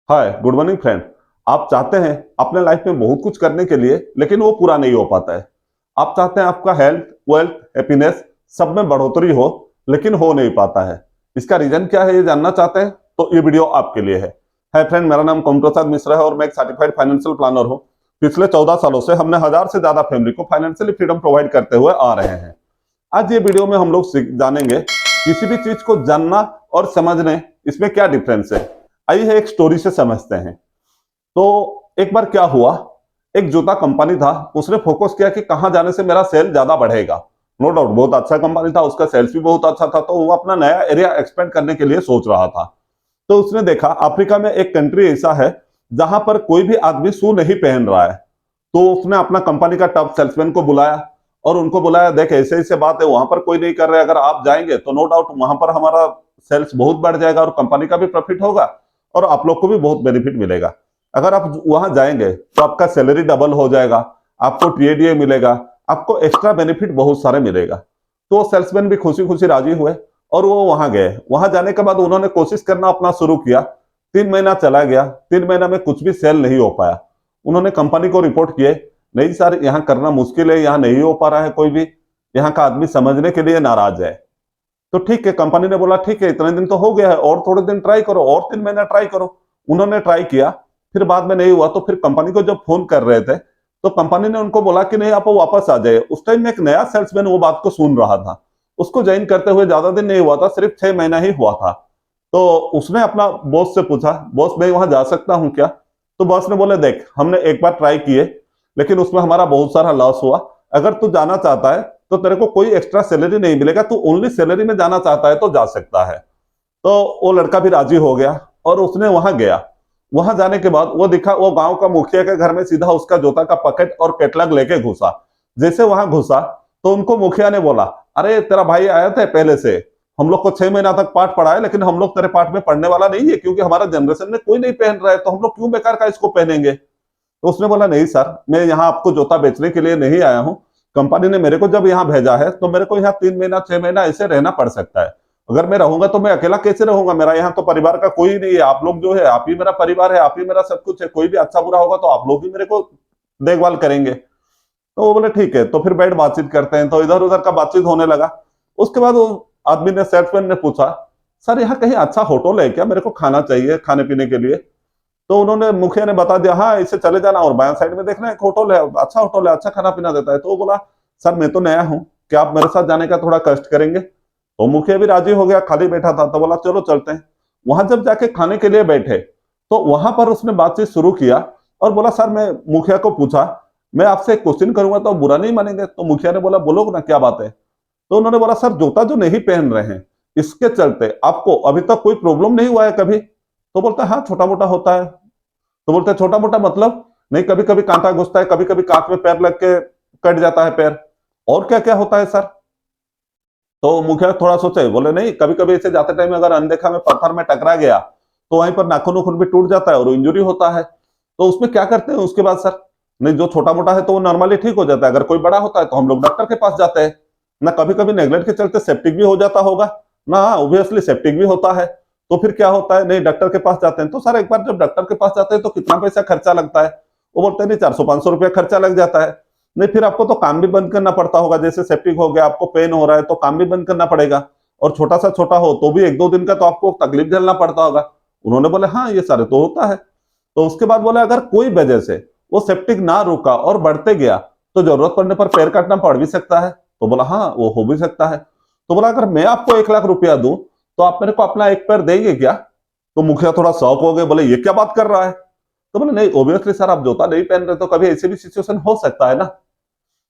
Hi good morning friend. आप चाहते हैं अपने लाइफ में बहुत कुछ करने के लिए, लेकिन वो पूरा नहीं हो पाता है। आप चाहते हैं आपका हेल्थ, वेल्थ, हैप्पीनेस सब में बढ़ोतरी हो, लेकिन हो नहीं पाता है। इसका रीजन क्या है, ये जानना चाहते हैं तो ये वीडियो आपके लिए है। हाय फ्रेंड, मेरा नाम कौन प्रसाद मिश्रा है और मैं एक सर्टिफाइड फाइनेंशियल प्लानर हूँ। पिछले 14 सालों से हमने 1000 से ज्यादा फैमिली को फाइनेंशियली फ्रीडम प्रोवाइड करते हुए आ रहे हैं। आज ये वीडियो में हम लोग जानेंगे किसी भी चीज को जानना और समझने, इसमें क्या डिफरेंस है। आइए एक स्टोरी से समझते हैं। तो एक बार क्या हुआ, एक जूता कंपनी था, उसने फोकस किया कि कहां जाने से मेरा सेल ज्यादा बढ़ेगा। नो डाउट बहुत अच्छा कंपनी था, उसका सेल्स भी बहुत अच्छा था, तो वो अपना नया एरिया एक्सपेंड करने के लिए सोच रहा था। तो उसने देखा अफ्रीका में एक कंट्री ऐसा है जहां पर कोई भी आदमी शू नहीं पहन रहा है। तो उसने अपना कंपनी का टॉप सेल्समैन को बुलाया और उनको बुलाया, देख ऐसे ऐसे बात है, वहां पर कोई नहीं कर रहे, अगर आप जाएंगे तो नो डाउट वहां पर हमारा सेल्स बहुत बढ़ जाएगा और कंपनी का भी प्रॉफिट होगा और आप लोग को भी बहुत बेनिफिट मिलेगा। अगर आप वहां जाएंगे तो आपका सैलरी डबल हो जाएगा, आपको टीएडीए मिलेगा, आपको एक्स्ट्रा बेनिफिट बहुत सारे मिलेगा। तो वो सेल्समैन भी खुशी खुशी राजी हुए और वो वहां गए। वहां जाने के बाद उन्होंने कोशिश करना अपना शुरू किया। 3 महीना चला गया, 3 महीना में कुछ भी सेल नहीं हो पाया। उन्होंने कंपनी को रिपोर्ट किए, नहीं सर यहाँ करना मुश्किल है, यहाँ नहीं हो पा रहा है, कोई भी यहाँ का आदमी समझने के लिए नाराज है। तो ठीक है, कंपनी ने बोला ठीक है, इतने दिन तो हो गया है और थोड़े दिन ट्राई करो, और 3 महीना ट्राई करो। उन्होंने ट्राई किया, फिर बाद में नहीं हुआ तो फिर कंपनी को जब फोन कर रहे थे तो कंपनी ने उनको बोला कि नहीं आप वापस आ जाइए। उस टाइम में एक नया सेल्समैन वो बात को सुन रहा था, उसको ज्वाइन करते हुए ज्यादा दिन नहीं हुआ था, सिर्फ 6 महीना ही हुआ था। तो उसने अपना बॉस से पूछा, बॉस मैं वहां जा सकता हूँ क्या? तो बॉस ने बोले देख हमने एक बार ट्राई किए, लेकिन उसमें हमारा बहुत सारा लॉस हुआ। अगर तू जाना चाहता है तो तेरे को कोई एक्स्ट्रा सैलरी नहीं मिलेगा, तू ओनली सैलरी में जाना चाहता है तो जा सकता है। तो वो लड़का भी राजी हो गया और उसने वहां गया। वहां जाने के बाद वो दिखा, वो गांव का मुखिया के घर में सीधा उसका जूता का पकेट और कैटलॉग लेके घुसा। जैसे वहां घुसा तो उनको मुखिया ने बोला, अरे तेरा भाई आया था पहले से, हम लोग को 6 महीना तक पाठ पढ़ाए, लेकिन हम लोग तेरे पाठ में पढ़ने वाला नहीं है क्योंकि हमारा जनरेशन में कोई नहीं पहन रहा है, तो हम लोग क्यों बेकार का इसको पहनेंगे। तो उसने बोला नहीं सर, मैं यहाँ आपको जूता बेचने के लिए नहीं आया हूँ। कंपनी ने मेरे को जब यहाँ भेजा है तो मेरे को यहाँ 3 महीना 6 महीना ऐसे रहना पड़ सकता है। अगर मैं रहूंगा तो मैं अकेला कैसे रहूंगा, मेरा यहाँ तो परिवार का कोई नहीं है, आप लोग जो है आप ही मेरा परिवार है, आप ही मेरा सब कुछ है, कोई भी अच्छा बुरा होगा तो आप लोग ही मेरे को देखभाल करेंगे। तो वो बोले ठीक है, तो फिर बैठ बातचीत करते हैं। तो इधर उधर का बातचीत होने लगा। उसके बाद वो आदमी ने, सेल्समैन ने पूछा, सर यहाँ कहीं अच्छा होटल है क्या, मेरे को खाना चाहिए खाने पीने के लिए। तो उन्होंने, मुखिया ने बता दिया, हाँ इससे चले जाना और बाएं साइड में देखना एक होटल है, अच्छा होटल है, अच्छा खाना पीना देता है। तो वो बोला सर मैं तो नया हूँ, क्या आप मेरे साथ जाने का थोड़ा कष्ट करेंगे? तो मुखिया भी राजी हो गया, खाली बैठा था तो बोला चलो चलते हैं। वहां जब जाके खाने के लिए बैठे तो वहां पर उसने बातचीत शुरू किया और बोला सर, मैं मुखिया को पूछा मैं आपसे एक क्वेश्चन करूंगा तो बुरा नहीं मानेंगे? तो मुखिया ने बोला बोलो ना, क्या बात है? तो उन्होंने बोला सर जूता जो नहीं पहन रहे हैं इसके चलते आपको अभी तक कोई प्रॉब्लम नहीं हुआ है कभी? तो बोलता है हाँ छोटा मोटा होता है। तो बोलते हैं छोटा मोटा मतलब? नहीं, कभी कभी कांटा घुसता है, कभी कभी कांच में पैर लग के कट जाता है पैर। और क्या क्या होता है सर? तो मुखिया थोड़ा सोचे, बोले नहीं, कभी कभी ऐसे जाते टाइम अगर अनदेखा में पत्थर में टकरा गया तो वहीं पर नाखून उखून भी टूट जाता है और इंजरी होता है। तो उसमें क्या करते हैं उसके बाद सर? नहीं, जो छोटा मोटा है तो वो नॉर्मली ठीक हो जाता है, अगर कोई बड़ा होता है तो हम लोग डॉक्टर के पास जाते हैं ना। कभी कभी नेगलेक्ट के चलते सेप्टिक भी हो जाता होगा ना? ऑब्वियसली सेप्टिक भी होता है। तो फिर क्या होता है? नहीं, डॉक्टर के पास जाते हैं। तो सर एक बार जब डॉक्टर के पास जाते हैं तो कितना पैसा खर्चा लगता है? वो बोलते हैं नहीं, 400-500 रुपया खर्चा लग जाता है। नहीं, फिर आपको तो काम भी बंद करना पड़ता होगा, जैसे सेप्टिक हो गया, आपको पेन हो रहा है तो काम भी बंद करना पड़ेगा, और छोटा सा छोटा हो तो भी 1-2 दिन का तो आपको तकलीफ झेलना पड़ता होगा। उन्होंने बोले हाँ ये सारे तो होता है। तो उसके बाद बोले अगर कोई वजह से वो सेप्टिक ना रुका और बढ़ते गया तो जरूरत पड़ने पर पैर काटना पड़ भी सकता है? तो बोला हाँ वो हो भी सकता है। तो बोला अगर मैं आपको 1 लाख रुपया दूं तो आप मेरे को अपना एक पैर देंगे क्या? तो मुखिया थोड़ा शौक हो गए, बोले ये क्या बात कर रहा है? तो बोले नहीं, ऑब्वियसली सर आप जूता नहीं पहन रहे तो कभी ऐसी भी सिचुएशन हो सकता है ना।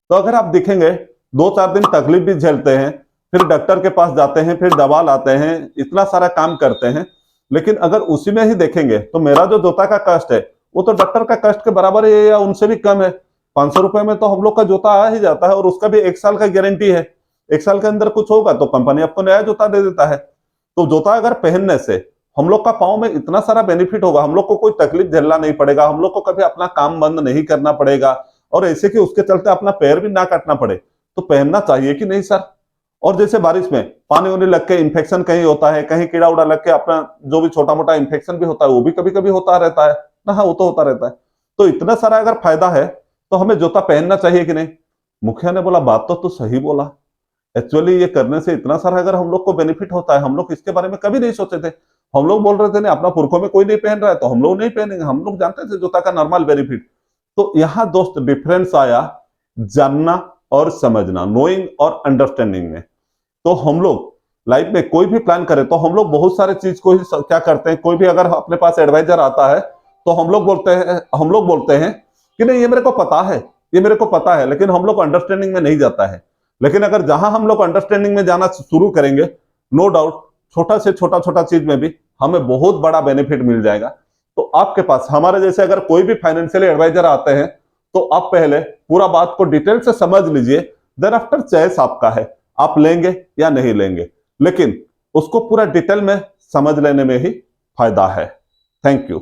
तो अगर आप देखेंगे 2-4 दिन तकलीफ भी झेलते हैं, फिर डॉक्टर के पास जाते हैं, फिर दवा लाते हैं, इतना सारा काम करते हैं, लेकिन अगर उसी में ही देखेंगे तो मेरा जो जूता का कष्ट है वो तो डॉक्टर का कष्ट के बराबर है या उनसे भी कम है। 500 रुपए में तो हम लोग का जूता आ ही जाता है और उसका भी 1 साल का गारंटी है। 1 साल के अंदर कुछ होगा तो कंपनी आपको नया जूता दे देता है। तो जूता अगर पहनने से हम लोग का पाँव में इतना सारा बेनिफिट होगा, हम लोग को कोई तकलीफ झेलना नहीं पड़ेगा, हम लोग को कभी अपना काम बंद नहीं करना पड़ेगा, और ऐसे कि उसके चलते अपना पैर भी ना काटना पड़े। तो पहनना चाहिए कि नहीं सर? और जैसे बारिश में पानी वानी लग के इन्फेक्शन कहीं होता है, कहीं कीड़ा उड़ा लग के अपना जो भी छोटा मोटा इन्फेक्शन भी होता है वो भी कभी कभी होता रहता है ना। हाँ, वो तो होता रहता है। तो इतना सारा अगर फायदा है तो हमें जूता पहनना चाहिए कि नहीं? मुखिया ने बोला बात तो तू सही बोला, एक्चुअली ये करने से इतना सारा अगर हम लोग को बेनिफिट होता है, हम लोग इसके बारे में कभी नहीं सोचे थे। हम लोग बोल रहे थे नहीं, अपना पुरखों में कोई नहीं पहन रहा है तो हम लोग नहीं पहनेंगे, हम लोग जानते थे जूता का नॉर्मल बेनिफिट। तो यहाँ दोस्त डिफरेंस आया जानना और समझना, नोइंग और अंडरस्टैंडिंग में। तो हम लोग लाइफ में कोई भी प्लान करें तो हम लोग बहुत सारे चीज को ही क्या करते हैं, कोई भी अगर अपने पास एडवाइजर आता है तो हम लोग बोलते हैं कि नहीं ये मेरे को पता है, ये मेरे को पता है, लेकिन हम लोग अंडरस्टैंडिंग में नहीं जाता है। लेकिन अगर जहां हम लोग अंडरस्टैंडिंग में जाना शुरू करेंगे, नो डाउट छोटा से छोटा छोटा चीज में भी हमें बहुत बड़ा बेनिफिट मिल जाएगा। तो आपके पास हमारे जैसे अगर कोई भी फाइनेंशियल एडवाइजर आते हैं तो आप पहले पूरा बात को डिटेल से समझ लीजिए, देन आफ्टर चॉइस आपका है, आप लेंगे या नहीं लेंगे, लेकिन उसको पूरा डिटेल में समझ लेने में ही फायदा है। Thank you.